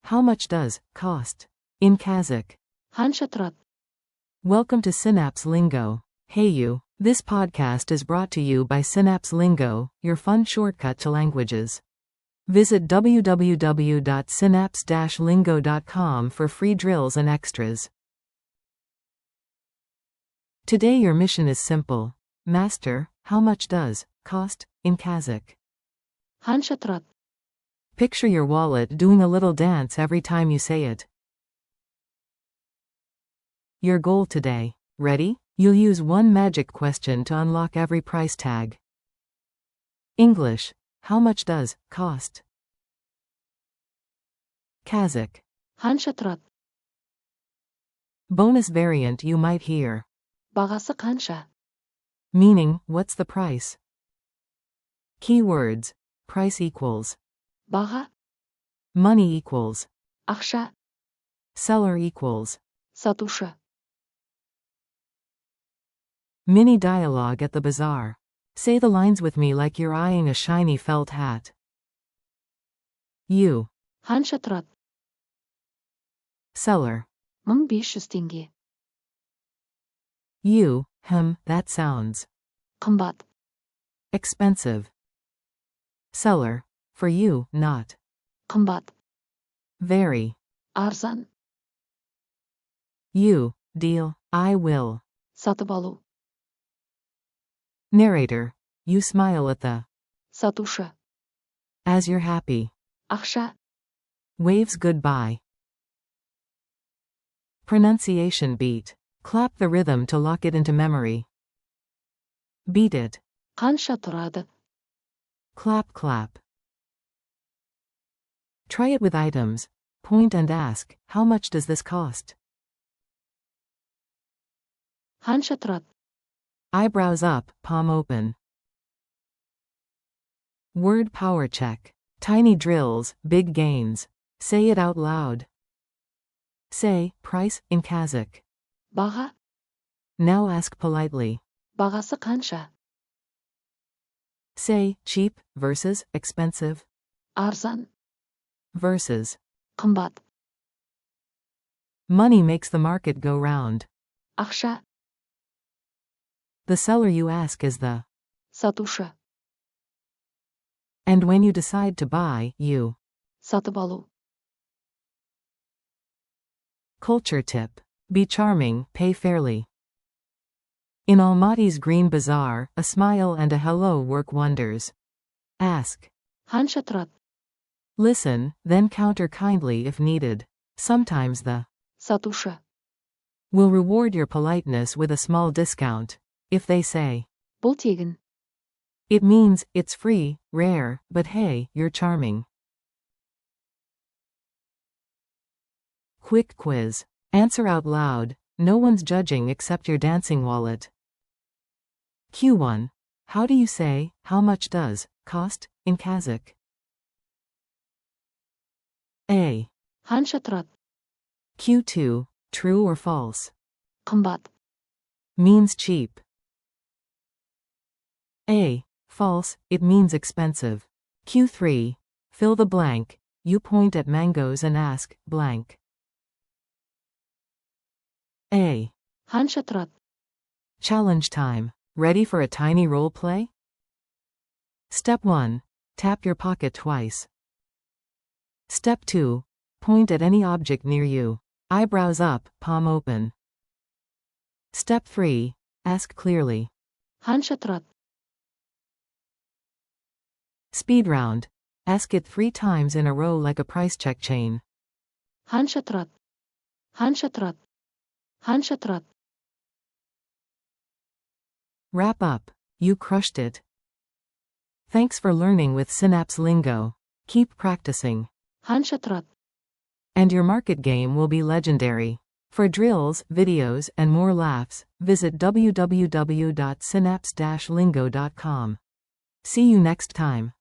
How much does cost in Kazakh? Қанша тұрады? Welcome to Synapse Lingo. Hey you. This podcast is brought to you by Synapse Lingo, your fun shortcut to languages. Visit www.synapse-lingo.com for free drills and extras. Today your mission is simple. Master, how much does cost in Kazakh? Қанша тұрады? Picture your wallet doing a little dance every time you say it. Your goal today. Ready? You'll use one magic question to unlock every price tag. English. How much does cost? Kazakh. Қанша тұрады? Bonus variant you might hear. Бағасы қанша? Meaning, what's the price? Keywords. Price equals. Баға, Money equals. ақша, Seller equals. сатушы. Mini dialogue at the bazaar. Say the lines with me like you're eyeing a shiny felt hat. You. Қанша тұрады? Seller. 1500 теңге. You. That sounds Қымбат. expensive. Seller. For you, not. Қымбат. Very. Арзан. You. Deal. I will. Сатып алу. Narrator. You smile at the. Сатушы. As you're happy. Ақша. Waves goodbye. Pronunciation beat. Clap the rhythm to lock it into memory. Beat it. Қанша тұрады? Clap clap. Try it with items. Point and ask, how much does this cost? Қанша тұрады? Eyebrows up, palm open. Word power check. Tiny drills, big gains. Say it out loud. Say, price, in Kazakh. Баға, Now ask politely. бағасы қанша? Say, cheap, versus, expensive, Арзан, versus. қымбат. Money makes the market go round. Ақша, The seller you ask is the. сатушы. And when you decide to buy, you. Сатып алу. Culture tip. Be charming, pay fairly. In Almaty's Green Bazaar, a smile and a hello work wonders. Ask. Қанша тұрады? Listen, then counter kindly if needed. Sometimes the. Сатушы. Will reward your politeness with a small discount. If they say. Бұл тегін. It means, it's free, rare, but hey, you're charming. Quick quiz. Answer out loud. No one's judging except your dancing wallet. Q1. How do you say, how much does cost in Kazakh? A. Қанша тұрады? Q2. True or false? Қымбат. Means cheap. A. False, it means expensive. Q3. Fill the blank. You point at mangoes and ask, blank. A. Қанша тұрады? Challenge time. Ready for a tiny role play? Step 1. Tap your pocket twice. Step 2. Point at any object near you. Eyebrows up, palm open. Step 3. Ask clearly. Қанша тұрады? Speed round. Ask it 3 times in a row like a price check chain. Қанша тұрады? Қанша тұрады? Қанша тұрады? Wrap up. You crushed it. Thanks for learning with Synapse Lingo. Keep practicing. Қанша тұрады? And your market game will be legendary. For drills, videos, and more laughs, visit www.synapse-lingo.com. See you next time.